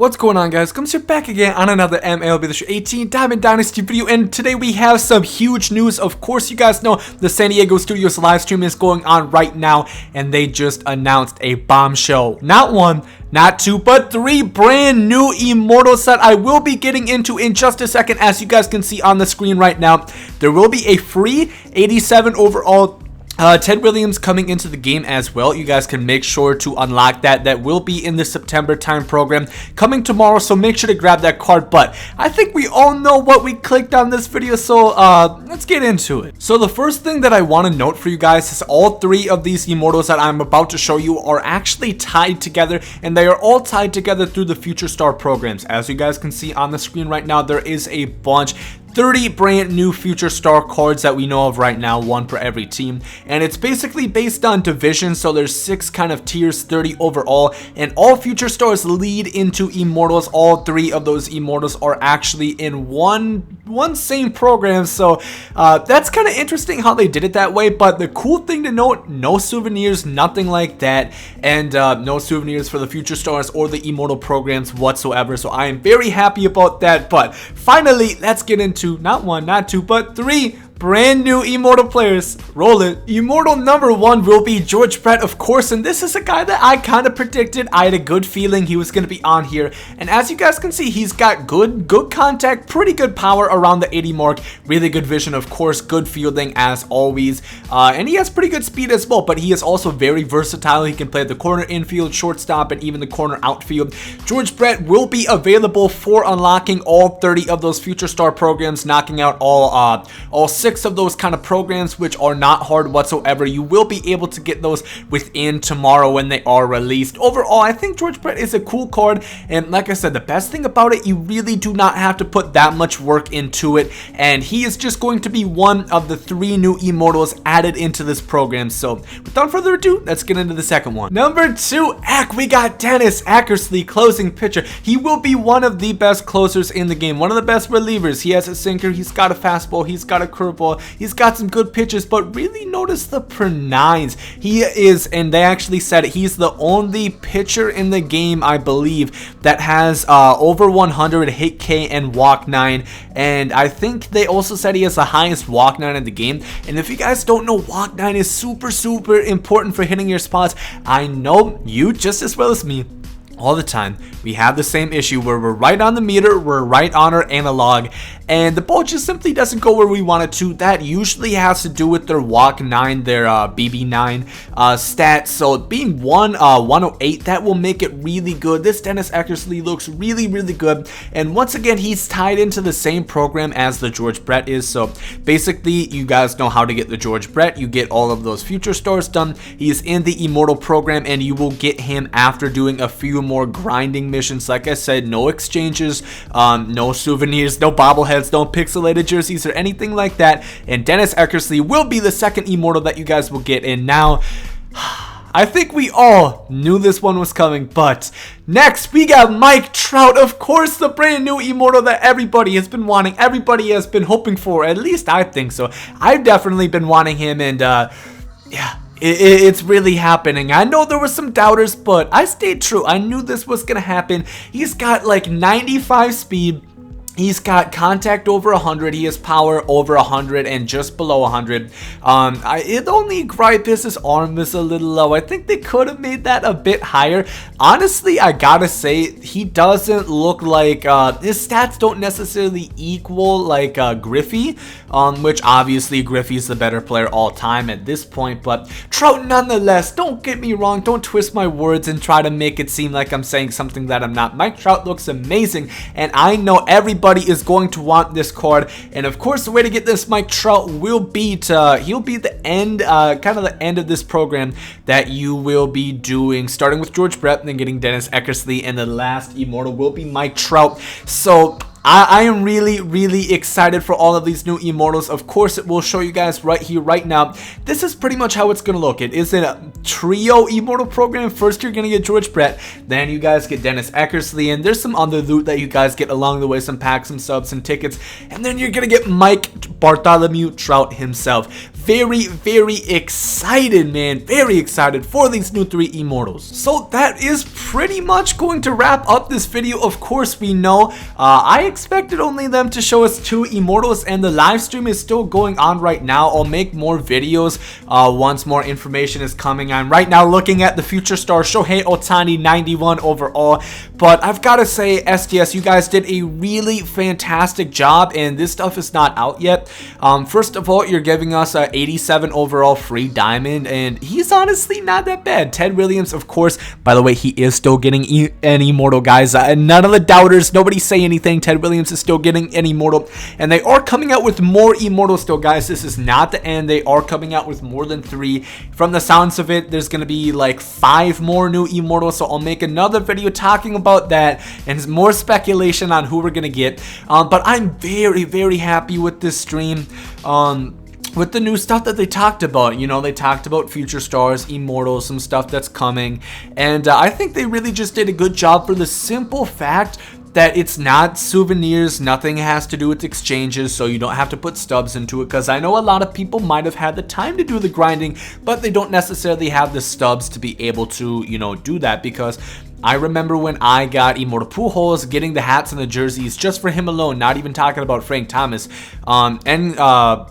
What's going on, guys? Gomes here back again on another MLB The Show 18 Diamond Dynasty video, and today we have some huge news. Of course, you guys know the San Diego Studios live stream is going on right now, and they just announced a bombshell. Not one, not two, but three brand new Immortals that I will be getting into in just a second. As you guys can see on the screen right now, there will be a free 87 overall Ted Williams coming into the game as well. You guys can make sure to unlock that. That will be in the September time program coming tomorrow, so make sure to grab that card. But I think we all know what we clicked on this video, so let's get into it. So the first thing that I want to note for you guys is all three of these Immortals that I'm about to show you are actually tied together, and they are all tied together through the Future Star programs. As you guys can see on the screen right now, there is a bunch. 30 brand new Future Star cards that we know of right now, one for every team, and it's basically based on division. So there's 6 kind of tiers, 30 overall, and all Future Stars lead into Immortals. All 3 of those Immortals are actually in one same program, so that's kind of interesting how they did it that way. But the cool thing to note, no souvenirs, nothing like that, and no souvenirs for the Future Stars or the Immortal programs whatsoever, so I am very happy about that. But finally, let's get into not one, not two, but 3 brand new Immortal players. Roll it. Immortal number 1 will be George Brett, of course, and this is a guy that I kind of predicted. I had a good feeling he was going to be on here, and as you guys can see, he's got good contact, pretty good power around the 80 mark, really good vision, of course, good fielding as always, and he has pretty good speed as well. But he is also very versatile. He can play the corner infield, shortstop, and even the corner outfield. George Brett will be available for unlocking all 30 of those Future Star programs, knocking out all 6 of those kind of programs, which are not hard whatsoever. You will be able to get those within tomorrow when they are released. Overall, I think George Brett is a cool card, and like I said, the best thing about it, you really do not have to put that much work into it, and he is just going to be one of the 3 new Immortals added into this program. So without further ado, let's get into the second one. Number 2, we got Dennis Eckersley, closing pitcher. He will be one of the best closers in the game, one of the best relievers. He has a sinker, he's got a fastball, he's got a curveball, he's got some good pitches, but really notice the per-9s. He is, and they actually said it, he's the only pitcher in the game, I believe, that has over 100 hit K and walk 9, and I think they also said he has the highest walk 9 in the game. And if you guys don't know, walk 9 is super important for hitting your spots. I know you just as well as me. All the time, we have the same issue where we're right on the meter, we're right on our analog, and the ball just simply doesn't go where we want it to. That usually has to do with their walk 9, their BB9 stats. So being 108, that will make it really good. This Dennis Eckersley looks really good, and once again, he's tied into the same program as the George Brett is. So basically, you guys know how to get the George Brett. You get all of those Future Stars done. He is in the Immortal program, and you will get him after doing a few more grinding missions. Like I said, no exchanges, no souvenirs, no bobbleheads, no pixelated jerseys or anything like that. And Dennis Eckersley will be the second Immortal that you guys will get. And now I think we all knew this one was coming, but next we got Mike Trout, of course, the brand new Immortal that everybody has been wanting, everybody has been hoping for. At least I think so. I've definitely been wanting him, and yeah, it's really happening. I know there were some doubters, but I stayed true. I knew this was gonna happen. He's got like 95 speed. He's got contact over 100, he has power over 100 and just below 100. The only gripe is his arm is a little low. I think they could have made that a bit higher. Honestly, I gotta say, he doesn't look like, his stats don't necessarily equal like Griffey, which obviously Griffey's the better player all time at this point, but Trout nonetheless. Don't get me wrong, don't twist my words and try to make it seem like I'm saying something that I'm not. Mike Trout looks amazing, and I know everybody is going to want this card. And of course, the way to get this Mike Trout will be he'll be the end, kind of the end of this program that you will be doing, starting with George Brett and then getting Dennis Eckersley, and the last Immortal will be Mike Trout. So I am really excited for all of these new Immortals. Of course, it will show you guys right here, right now. This is pretty much how it's going to look. It is a trio Immortal program. First, you're going to get George Brett. Then you guys get Dennis Eckersley. And there's some other loot that you guys get along the way. Some packs, some subs, some tickets. And then you're going to get Mike Bartholomew Trout himself. very, very excited, man. Very excited for these new 3 Immortals. So that is pretty much going to wrap up this video. Of course, we know I expected only them to show us 2 Immortals, and the live stream is still going on right now. I'll make more videos once more information is coming. I'm right now looking at the future star Shohei Ohtani 91 overall, but I've got to say, SDS, you guys did a really fantastic job, and this stuff is not out yet. First of all, you're giving us a 87 overall free diamond, and he's honestly not that bad. Ted Williams, of course, by the way, he is still getting an Immortal, guys. None of the doubters, nobody say anything. Ted Williams is still getting an Immortal, and they are coming out with more Immortals still, guys. This is not the end. They are coming out with more than 3. From the sounds of it, there's gonna be like 5 more new Immortals, so I'll make another video talking about that and more speculation on who we're gonna get. But I'm very, very happy with this stream. With the new stuff that they talked about, you know, they talked about future stars, Immortals, some stuff that's coming, and I think they really just did a good job for the simple fact that it's not souvenirs, nothing has to do with exchanges, so you don't have to put stubs into it, because I know a lot of people might have had the time to do the grinding, but they don't necessarily have the stubs to be able to, you know, do that, because I remember when I got Immortal Pujols, getting the hats and the jerseys just for him alone, not even talking about Frank Thomas, and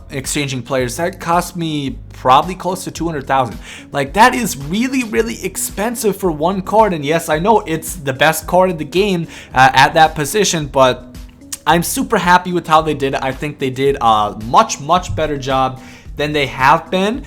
exchanging players, that cost me probably close to 200,000. Like, that is really, really expensive for one card, and yes, I know it's the best card in the game at that position, but I'm super happy with how they did it. I think they did a much, much better job than they have been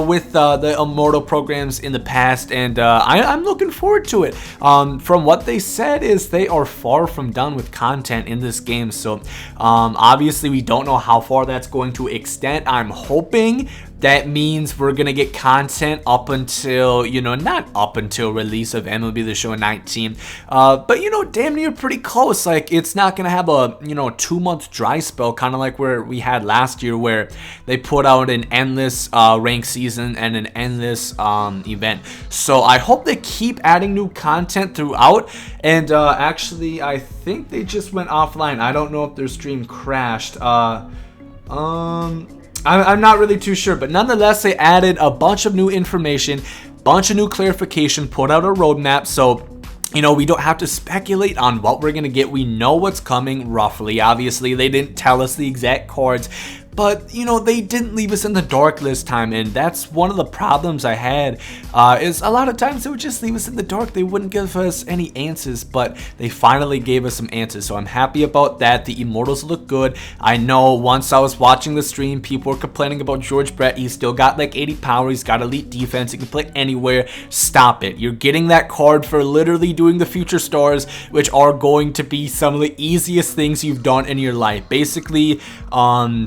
with the Immortal programs in the past, and I'm looking forward to it. From what they said is they are far from done with content in this game, so obviously we don't know how far that's going to extend. I'm hoping that means we're gonna get content up until, you know, not up until release of MLB The Show 19, but, you know, damn near pretty close. Like, it's not gonna have a, you know, 2-month dry spell, kind of like where we had last year, where they put out an endless rank season and an endless event. So I hope they keep adding new content throughout. And actually, I think they just went offline. I don't know if their stream crashed. I'm not really too sure, but nonetheless, they added a bunch of new information, bunch of new clarification, put out a roadmap, so, you know, we don't have to speculate on what we're gonna get. We know what's coming roughly. Obviously, they didn't tell us the exact cards, but, you know, they didn't leave us in the dark this time, and that's one of the problems I had, is a lot of times they would just leave us in the dark. They wouldn't give us any answers, but they finally gave us some answers, so I'm happy about that. The Immortals look good. I know once I was watching the stream, people were complaining about George Brett. He's still got like 80 power, he's got elite defense, he can play anywhere. Stop it. You're getting that card for literally doing the future stars, which are going to be some of the easiest things you've done in your life. Basically,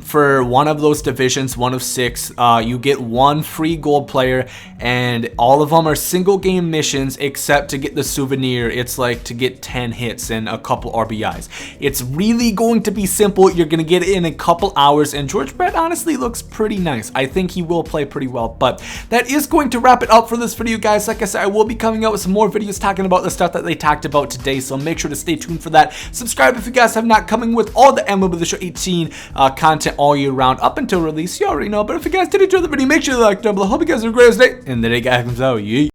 for one of those divisions, one of 6, you get 1 free gold player, and all of them are single game missions, except to get the souvenir, it's like to get 10 hits and a couple RBIs. It's really going to be simple. You're going to get it in a couple hours, and George Brett honestly looks pretty nice. I think he will play pretty well, but that is going to wrap it up for this video, guys. Like I said, I will be coming out with some more videos talking about the stuff that they talked about today, so make sure to stay tuned for that. Subscribe if you guys have not, coming with all the MLB The Show 18 content all year round up until release. You already know, but if you guys did enjoy the video, make sure to like down below. Hope you guys have a great day, and the day guys comes out. Yeah.